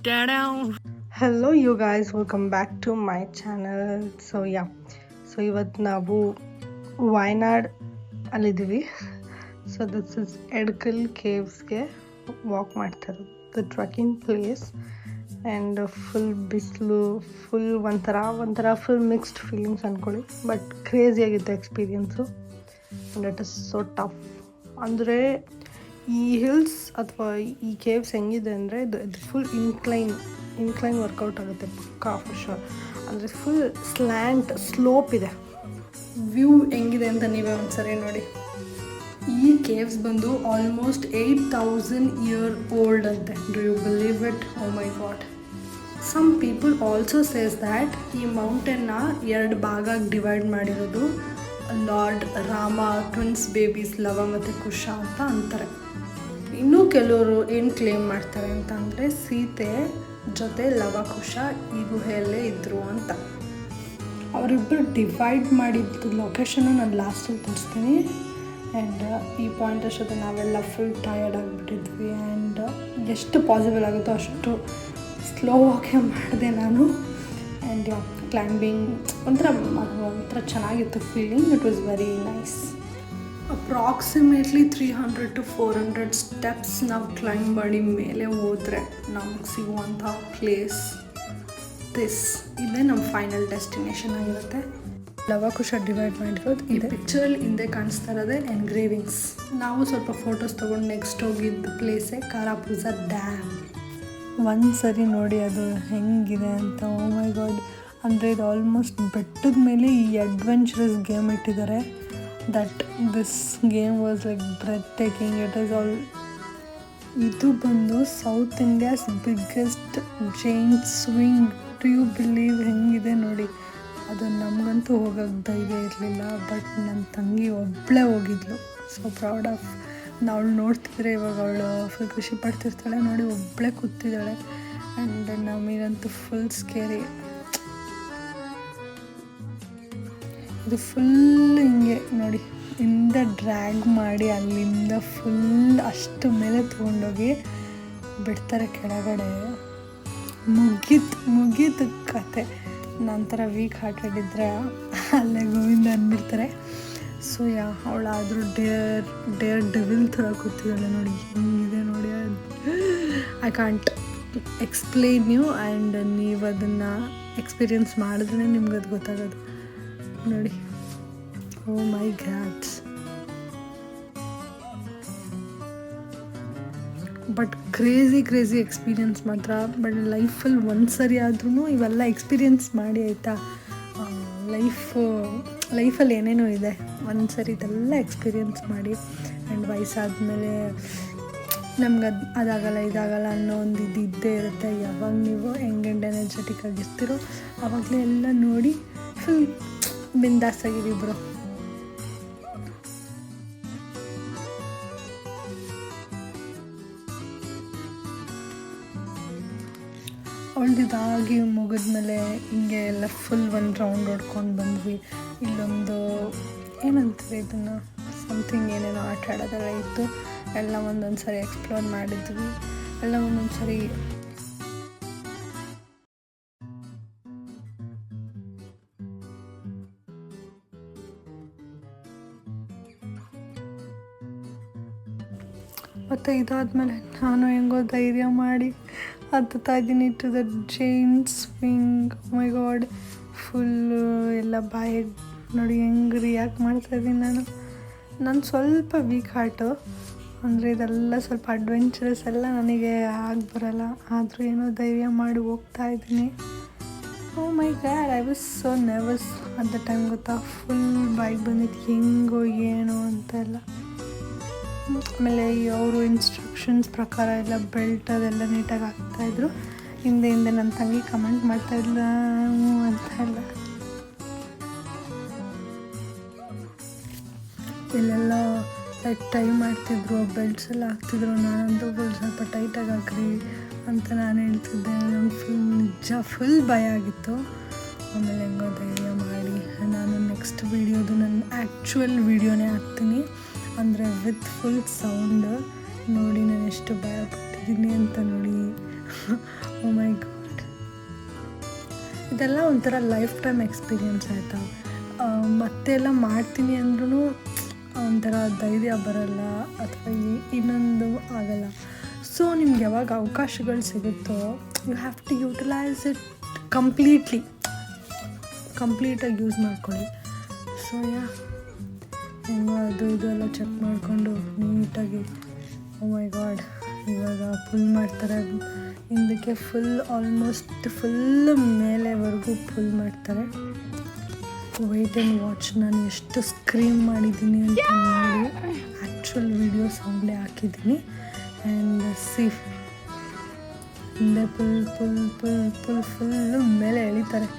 Hello you guys, welcome back to my channel. So ಇವತ್ತು ನಾವು ವಾಯ್ನಾಡ್ ಅಲ್ಲಿದ್ದೀವಿ. ಸೊ ದಿಸ್ ಇಸ್ ಎಡ್ಕಲ್ ಕೇವ್ಸ್ಗೆ ವಾಕ್ ಮಾಡ್ತಾ ಇರೋದು, the trekking place. And full ಬಿಸಿಲು, ಫುಲ್ ಒಂಥರ ಫುಲ್ ಮಿಕ್ಸ್ಡ್ ಫೀಲಿಂಗ್ಸ್ ಅಂದ್ಕೊಳ್ಳಿ. ಬಟ್ ಕ್ರೇಜಿಯಾಗಿತ್ತು experience. And it is so tough. ಅಂದರೆ ಈ ಹಿಲ್ಸ್ ಅಥವಾ ಈ ಕೇವ್ಸ್ ಹೆಂಗಿದೆ ಅಂದರೆ ಇದು ಫುಲ್ ಇನ್ಕ್ಲೈನ್ ವರ್ಕೌಟ್ ಆಗುತ್ತೆ ಪಕ್ಕಾ, ಫಾರ್ ಶೋರ್. ಅಂದರೆ ಫುಲ್ ಸ್ಲೋಪ್ ಇದೆ. ವ್ಯೂ ಹೆಂಗಿದೆ ಅಂತ ನೀವೇ ಒಂದ್ಸರಿ ನೋಡಿ. ಈ ಕೇವ್ಸ್ ಬಂದು ಆಲ್ಮೋಸ್ಟ್ 8,000 year old ಅಂತೆ. Do you believe it? Oh my God. Some people also says that ಈ ಮೌಂಟೇನ್ನ 2 ಭಾಗಕ್ಕೆ ಡಿವೈಡ್ ಮಾಡಿರೋದು lord Rama twins babies Lava ಮತ್ತು ಕುಶ ಅಂತ ಅಂತಾರೆ. ಇನ್ನೂ ಕೆಲವರು ಏನು ಕ್ಲೇಮ್ ಮಾಡ್ತಾರೆ ಅಂತ ಅಂದರೆ ಸೀತೆ ಜೊತೆ ಲವ ಕುಶ ಈ ಗುಹೆಯಲ್ಲೇ ಇದ್ದರು ಅಂತ. ಅವರಿಬ್ಬರು ಡಿವೈಡ್ ಮಾಡಿದ್ದು ಲೊಕೇಶನ್ನು ನಾನು ಲಾಸ್ಟಲ್ಲಿ ತೋರಿಸ್ತೀನಿ. ಆ್ಯಂಡ್ ಈ ಪಾಯಿಂಟ್ ಅಷ್ಟೊತ್ತೆ ನಾವೆಲ್ಲ ಫುಲ್ ಟಯರ್ಡ್ ಆಗಿಬಿಟ್ಟಿದ್ವಿ. ಆ್ಯಂಡ್ ಎಷ್ಟು ಪಾಸಿಬಲ್ ಆಗುತ್ತೋ ಅಷ್ಟು ಸ್ಲೋ ಆಗಿ ಮಾಡಿದೆ ನಾನು. ಆ್ಯಂಡ್ ಕ್ಲೈಂಬಿಂಗ್ ಒಂಥರ ಚೆನ್ನಾಗಿತ್ತು feeling. It was very nice. Approximately 300 to 400 steps ನಾವು ಕ್ಲೈಂಬ್ ಮಾಡಿ ಮೇಲೆ ಹೋದರೆ ನಮ್ಗೆ ಸಿಗುವಂಥ ಪ್ಲೇಸ್ ಇದೇ ನಮ್ಮ ಫೈನಲ್ ಡೆಸ್ಟಿನೇಷನ್ ಆಗಿರುತ್ತೆ. ಲವಕುಶ ಡಿವೈಡ್ ಮಾಡಿರೋದು ಇದೆ. ಪಿಕ್ಚರಲ್ಲಿ ಹಿಂದೆ ಕಾಣಿಸ್ತಾ ಇರೋದೇ ಎನ್ಗ್ರೇವಿಂಗ್ಸ್. ನಾವು ಸ್ವಲ್ಪ ಫೋಟೋಸ್ ತೊಗೊಂಡು ನೆಕ್ಸ್ಟ್ ಹೋಗಿದ್ದ ಪ್ಲೇಸೇ ಕಾರಾಪೂಜಾ ಡ್ಯಾಮ್. ಒಂದು ಸರಿ ನೋಡಿ ಅದು ಹೆಂಗಿದೆ ಅಂತ. Oh my God. ಅಂದರೆ ಇದು ಆಲ್ಮೋಸ್ಟ್ ಬೆಟ್ಟದ ಮೇಲೆ ಈ ಅಡ್ವೆಂಚರಸ್ ಗೇಮ್ ಇಟ್ಟಿದ್ದಾರೆ. That this game was like breath taking. It is all. ಇದು ಬಂದು South India's biggest giant swing. Do you believe? ಹೆಂಗಿದೆ ನೋಡಿ. ಅದು ನಮಗಂತೂ ಹೋಗೋಕ್ಕೆ ಧೈರ್ಯ ಇರಲಿಲ್ಲ. ಬಟ್ ನನ್ನ ತಂಗಿ ಒಬ್ಬಳೇ ಹೋಗಿದ್ಲು. So proud of. ಅವಳು ನೋಡ್ತಿದ್ರೆ ಇವಾಗ ಅವಳು ಫುಲ್ ಖುಷಿ ಪಡ್ತಿರ್ತಾಳೆ ನೋಡಿ. ಒಬ್ಬಳೇ ಕೂತಿದ್ದಾಳೆ. ಆ್ಯಂಡ್ ನಮಗಂತೂ ಫುಲ್ ಸ್ಕೇರಿ. ಇದು ಫುಲ್ ಹಿಂಗೆ ನೋಡಿ, ಇಂದ ಡ್ರ್ಯಾಗ್ ಮಾಡಿ ಅಲ್ಲಿಂದ ಫುಲ್ ಅಷ್ಟು ಮೇಲೆ ತೊಗೊಂಡೋಗಿ ಬಿಡ್ತಾರೆ ಕೆಳಗಡೆ. ಮುಗೀತು ಕತೆ. ನಂತರ ವೀಕ್ ಹಾರ್ಟೆಡ್ ಇದ್ದರೆ ಅಲ್ಲೇ ಗೋವಿಂದ ಅಂದ್ಬಿಡ್ತಾರೆ. ಸೊ ಅವಳಾದರೂ ಡೇರ್ ಡೆವಿಲ್ ಥರ ಕೂತಿದ್ದಾಳೆ ನೋಡಿ. ಹೆಂಗಿದೆ ನೋಡಿ. I can't explain you. And ನೀವು ಅದನ್ನು ಎಕ್ಸ್ಪೀರಿಯನ್ಸ್ ಮಾಡಿದ್ರೆ ನಿಮ್ಗೆ ಅದು ಗೊತ್ತಾಗೋದು ನೋಡಿ. Oh my God. But crazy experience ಮಾತ್ರ. ಬಟ್ ಲೈಫಲ್ಲಿ ಒಂದು ಸರಿ ಆದ್ರೂ ಇವೆಲ್ಲ ಎಕ್ಸ್ಪೀರಿಯನ್ಸ್ ಮಾಡಿ ಆಯಿತಾ. ಲೈಫಲ್ಲಿ ಏನೇನೋ ಇದೆ, ಒಂದು ಸರಿ ಇದೆಲ್ಲ ಎಕ್ಸ್ಪೀರಿಯನ್ಸ್ ಮಾಡಿ. ಆ್ಯಂಡ್ ವಯಸ್ಸಾದ್ಮೇಲೆ ನಮ್ಗೆ ಅದಾಗಲ್ಲ ಇದಾಗಲ್ಲ ಅನ್ನೋ ಒಂದು ಇದ್ದೇ ಇರುತ್ತೆ. ಯಾವಾಗ ನೀವು ಯಂಗ್ ಆ್ಯಂಡ್ ಎನರ್ಜೆಟಿಕ್ ಆಗಿರ್ತೀರೋ ಆವಾಗಲೇ ಎಲ್ಲ ನೋಡಿ ಫುಲ್ ಬಿಂದಾಸ್ ಆಗಿರಿ ಬ್ರೋ. ಅವಳದಿದಾಗಿ ಮುಗಿದ್ಮೇಲೆ ಹಿಂಗೆ ಎಲ್ಲ ಫುಲ್ ಒಂದು ರೌಂಡ್ ಹೊಡ್ಕೊಂಡು ಬಂದ್ವಿ. ಇಲ್ಲೊಂದು ಏನಂತಾರೆ ಇದನ್ನು, ಸಮಥಿಂಗ್ ಏನೇನೋ ಆಟ ಆಡೋದೆಲ್ಲ ಇತ್ತು. ಎಲ್ಲ ಒಂದೊಂದು ಸರಿ ಎಕ್ಸ್ಪ್ಲೋರ್ ಮಾಡಿದ್ವಿ. ಎಲ್ಲ ಒಂದೊಂದು ಸರಿ ಮತ್ತು ಇದಾದಮೇಲೆ ನಾನು ಹೆಂಗೋ ಧೈರ್ಯ ಮಾಡಿ ಹತ್ತುತ್ತಾ ಇದ್ದೀನಿ to the giant swing. My God. Full ಎಲ್ಲ ಬಾಯಿ ನೋಡಿ ಹೆಂಗೆ ರಿಯಾಕ್ಟ್ ಮಾಡ್ತಾಯಿದ್ದೀನಿ ನಾನು ಸ್ವಲ್ಪ ವೀಕ್ ಹಾರ್ಟು. ಅಂದರೆ ಇದೆಲ್ಲ ಸ್ವಲ್ಪ ಅಡ್ವೆಂಚರಸ್ ಎಲ್ಲ ನನಗೆ ಆಗಿ ಬರೋಲ್ಲ. ಆದರೂ ಏನೋ ಧೈರ್ಯ ಮಾಡಿ ಹೋಗ್ತಾ ಇದ್ದೀನಿ. Oh my god, I was so nervous at the time. ಗೊತ್ತಾ, ಫುಲ್ ಬಾಯಿಗೆ ಬಂದಿತ್ತು ಹೆಂಗೋ ಏನೋ ಅಂತ ಎಲ್ಲ. ಆಮೇಲೆ ಅವರು ಇನ್ಸ್ಟ್ರಕ್ಷನ್ಸ್ ಪ್ರಕಾರ ಎಲ್ಲ ಬೆಲ್ಟ್ ಅದೆಲ್ಲ ನೀಟಾಗಿ ಹಾಕ್ತಾಯಿದ್ರು. ಹಿಂದೆ ನನ್ನ ತಂಗಿ ಕಮೆಂಟ್ ಮಾಡ್ತಾಯಿದ್ಲ ಅಂತ ಎಲ್ಲ. ಇಲ್ಲೆಲ್ಲ ಟೈ ಮಾಡ್ತಿದ್ರು, ಬೆಲ್ಟ್ಸ್ ಎಲ್ಲ ಹಾಕ್ತಿದ್ರು. ನಾನಂತೂ ಸ್ವಲ್ಪ ಟೈಟಾಗಿ ಹಾಕ್ರಿ ಅಂತ ನಾನು ಹೇಳ್ತಿದ್ದೆ. ನಂಗೆ ಫುಲ್ ಭಯ ಆಗಿತ್ತು. ಆಮೇಲೆ ಹೆಂಗೋ ಧೈರ್ಯ ಮಾಡಿ ನಾನು ನೆಕ್ಸ್ಟ್ ವೀಡಿಯೋದು ನನ್ನ ಆ್ಯಕ್ಚುಯಲ್ ವೀಡಿಯೋನೇ ಹಾಕ್ತೀನಿ. ಅಂದರೆ ವಿತ್ ಫುಲ್ ಸೌಂಡ್ ನೋಡಿ ನಾನು ಎಷ್ಟು ಭಯ ಪಟ್ಟಿದ್ದೀನಿ ಅಂತ ನೋಡಿ. ಓ ಮೈ ಗಾಡ್, ಇದೆಲ್ಲ ಒಂಥರ ಲೈಫ್ ಟೈಮ್ ಎಕ್ಸ್ಪೀರಿಯನ್ಸ್ ಆಯಿತಾ. ಮತ್ತೆಲ್ಲ ಮಾಡ್ತೀನಿ ಅಂದ್ರೂ ಒಂಥರ ಧೈರ್ಯ ಬರಲ್ಲ ಅಥವಾ ಇನ್ನೊಂದು ಆಗಲ್ಲ. ಸೊ ನಿಮ್ಗೆ ಯಾವಾಗ ಅವಕಾಶಗಳು ಸಿಗುತ್ತೋ you have to utilise it ಕಂಪ್ಲೀಟಾಗಿ ಯೂಸ್ ಮಾಡ್ಕೊಳ್ಳಿ. ಸೊ ಹೆಂಗೋ ಅದು ಇದು ಎಲ್ಲ ಚೆಕ್ ಮಾಡಿಕೊಂಡು ನೀಟಾಗಿ, ಓ ಮೈ ಗಾಡ್, ಇವಾಗ ಫುಲ್ ಮಾಡ್ತಾರೆ ಹಿಂದಕ್ಕೆ, ಆಲ್ಮೋಸ್ಟ್ ಫುಲ್ ಮೇಲೆವರೆಗೂ ಫುಲ್ ಮಾಡ್ತಾರೆ. ವೆಯ್ಟ್ ಆ್ಯಂಡ್ ವಾಚ್ ನಾನು ಎಷ್ಟು ಸ್ಕ್ರೀಮ್ ಮಾಡಿದ್ದೀನಿ ಅಂತ ನೋಡಿ ಆ್ಯಕ್ಚುಲ್ ವಿಡಿಯೋ ಸೌಂಡೇ ಹಾಕಿದ್ದೀನಿ. ಆ್ಯಂಡ್ ಸಿ ಹಿಂದೆ ಫುಲ್ ಮೇಲೆ ಎಳಿತಾರೆ.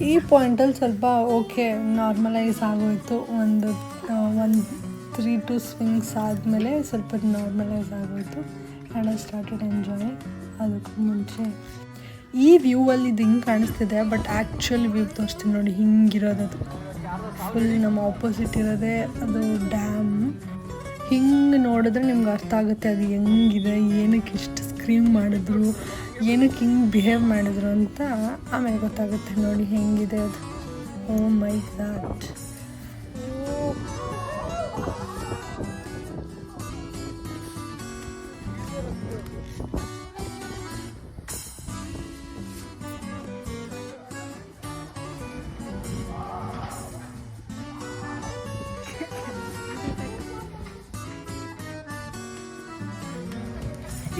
ಈ ಪಾಯಿಂಟಲ್ಲಿ ಸ್ವಲ್ಪ ಓಕೆ ನಾರ್ಮಲೈಸ್ ಆಗೋಯಿತು. ಒಂದು 3-2 ಸ್ವಿಂಗ್ಸ್ ಆದಮೇಲೆ ಸ್ವಲ್ಪ ನಾರ್ಮಲೈಸ್ ಆಗೋಯಿತು. And I started enjoying. ಅದಕ್ಕೂ ಮುಂಚೆ ಈ ವ್ಯೂವಲ್ಲಿ ಇದು ಹಿಂಗೆ ಕಾಣಿಸ್ತಿದೆ, ಬಟ್ ಆ್ಯಕ್ಚುಲಿ ವ್ಯೂ ತೋರಿಸ್ತೀನಿ ನೋಡಿ, ಹಿಂಗಿರೋದು ಅದು ಫುಲ್ ನಮ್ಮ ಆಪೋಸಿಟ್ ಇರೋದೇ ಅದು ಡ್ಯಾಮ್. ಹಿಂಗೆ ನೋಡಿದ್ರೆ ನಿಮ್ಗೆ ಅರ್ಥ ಆಗುತ್ತೆ ಅದು ಹೆಂಗಿದೆ, ಏನಕ್ಕೆ ಇಷ್ಟು ಸ್ಕ್ರೀಮ್ ಮಾಡಿದ್ರು, ಏನಕ್ಕೆ ಹಿಂಗೆ ಬಿಹೇವ್ ಮಾಡಿದ್ರು ಅಂತ ಆಮೇಲೆ ಗೊತ್ತಾಗುತ್ತೆ. ನೋಡಿ ಹೆಂಗಿದೆ ಅದು. Oh my god.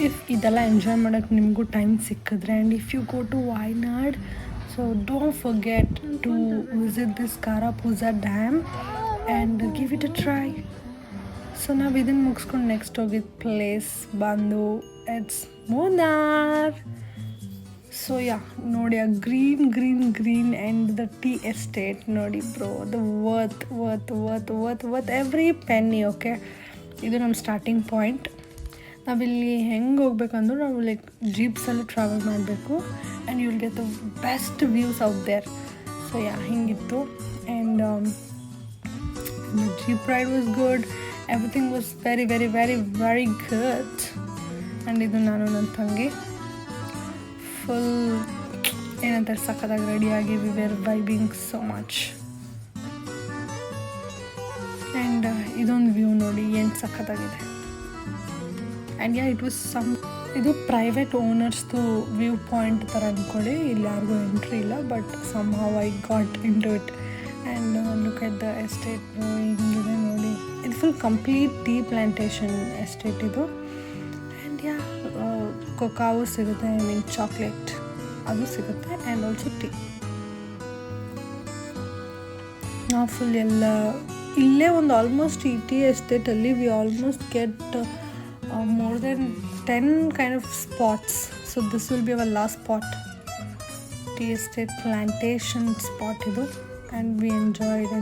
ಇಫ್ ಇದೆಲ್ಲ ಎಂಜಾಯ್ ಮಾಡೋಕ್ಕೆ ನಿಮಗೂ ಟೈಮ್ ಸಿಕ್ಕಿದ್ರೆ, and if you go to Wayanad, so don't forget to visit this Karapuzha dam and give it a try. So ನಾವು ಇದನ್ನು ಮುಗಿಸ್ಕೊಂಡು ನೆಕ್ಸ್ಟ್ ಹೋಗಿದ್ದ ಪ್ಲೇಸ್ ಬಂದು ಇಟ್ಸ್ ಮೂನಾರ್. ಸೊ ನೋಡಿ ಆ green and the tea estate ನೋಡಿ bro, the worth every penny. Okay, ಇದು ನಮ್ಮ ಸ್ಟಾರ್ಟಿಂಗ್ ಪಾಯಿಂಟ್. ನಾವಿಲ್ಲಿ ಹೆಂಗೆ ಹೋಗ್ಬೇಕಂದ್ರೂ ನಾವು ಲೈಕ್ ಜೀಪ್ಸಲ್ಲಿ ಟ್ರಾವೆಲ್ ಮಾಡಬೇಕು and you will get the best views out there. So ಹಿಂಗಿತ್ತು. And the jeep ride was good, everything was very very very very good. And ಇದು ನಾನು ನನ್ನ ತಂಗಿ ಫುಲ್ ಏನಂತಾರೆ ಸಖತ್ತಾಗಿ ರೆಡಿಯಾಗಿ we were vibing so much. And ಇದೊಂದು view ನೋಡಿ ಏನು ಸಖತ್ತಾಗಿದೆ. ಆ್ಯಂಡ್ ಇಟ್ ವಾಸ್ ಇದು ಪ್ರೈವೇಟ್ ಓನರ್ಸ್ದು ವ್ಯೂ ಪಾಯಿಂಟ್ ಥರ ಅಂದ್ಕೊಳ್ಳಿ. ಇಲ್ಲಿ ಯಾರಿಗೂ ಎಂಟ್ರಿ ಇಲ್ಲ, but somehow I got into it. And look at the estate ಹಿಂಗಿದೆ ನೋಡಿ. ಇದು full complete tea plantation estate ಇದು. ಆ್ಯಂಡ್ ಕೊಕಾವು ಸಿಗುತ್ತೆ, ಐ ಮೀನ್ ಚಾಕ್ಲೇಟ್ ಅದು ಸಿಗುತ್ತೆ, ಆ್ಯಂಡ್ ಆಲ್ಸೋ ಟೀ. ನಾವು ಫುಲ್ ಎಲ್ಲ ಇಲ್ಲೇ ಒಂದು ಆಲ್ಮೋಸ್ಟ್ ಈ ಟೀ ಎಸ್ಟೇಟಲ್ಲಿ we almost get more than 10 kind of spots. So this will be our last spot, tea estate plantation spot idu, and we enjoyed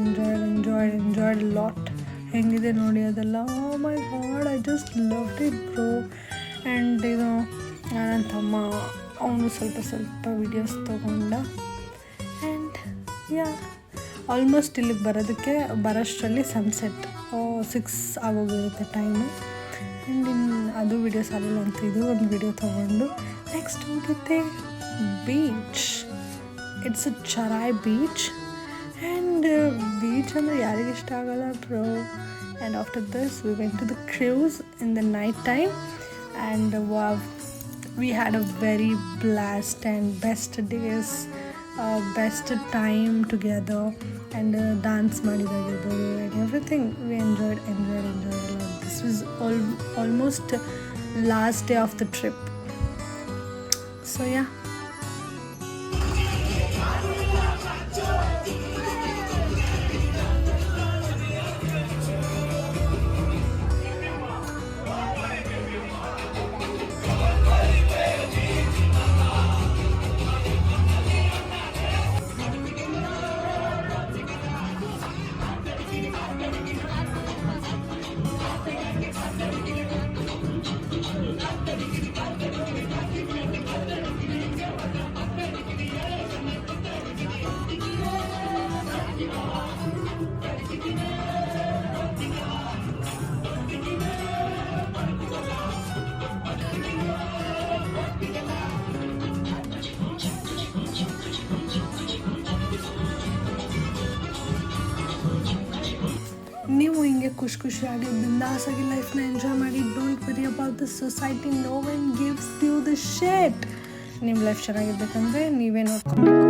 a lot. ಹೆಂಗಿದೆ ನೋಡಿ ಅದೆಲ್ಲ. Oh my god, I just loved it bro. And ನನ್ನ ತಮ್ಮ ಅವನು ಸ್ವಲ್ಪ videos ತೊಗೊಂಡ. And almost ಇಲ್ಲಿಗೆ ಬರೋಷ್ಟರಲ್ಲಿ ಸನ್ಸೆಟ್ 6 ಆಗೋಗಿರುತ್ತೆ ಟೈಮು. ಆ್ಯಂಡ್ ಅದು ವಿಡಿಯೋಸ್ ಆಗಲ್ಲ ಅಂತ ಇದು ಒಂದು ವಿಡಿಯೋ ತೊಗೊಂಡು ನೆಕ್ಸ್ಟ್ ಹೋಗಿದ್ದೆ beach. It's a Cherai beach. And beach ಅಂದರೆ ಯಾರಿಗೆ ಇಷ್ಟ ಆಗಲ್ಲ bro. And after this we went to the cruise in the night time. And we had a very blast and best days, best time together. And dance ಮಾಡಿದಾಗಿರ್ಬೋದು, and everything we enjoyed. this was almost last day of the trip. So yeah. ನೀವು ಹಿಂಗೆ ಖುಷಿಯಾಗಿ ಬಿಂದಾಸಾಗಿ ಲೈಫ್ನ enjoy ಮಾಡಿ. Don't worry about the society. No one gives you the shit. ನಿಮ್ಮ life ಚೆನ್ನಾಗಿರ್ಬೇಕಂದ್ರೆ ನೀವೇ ನೋಡ್ಕೊಬೇಕು.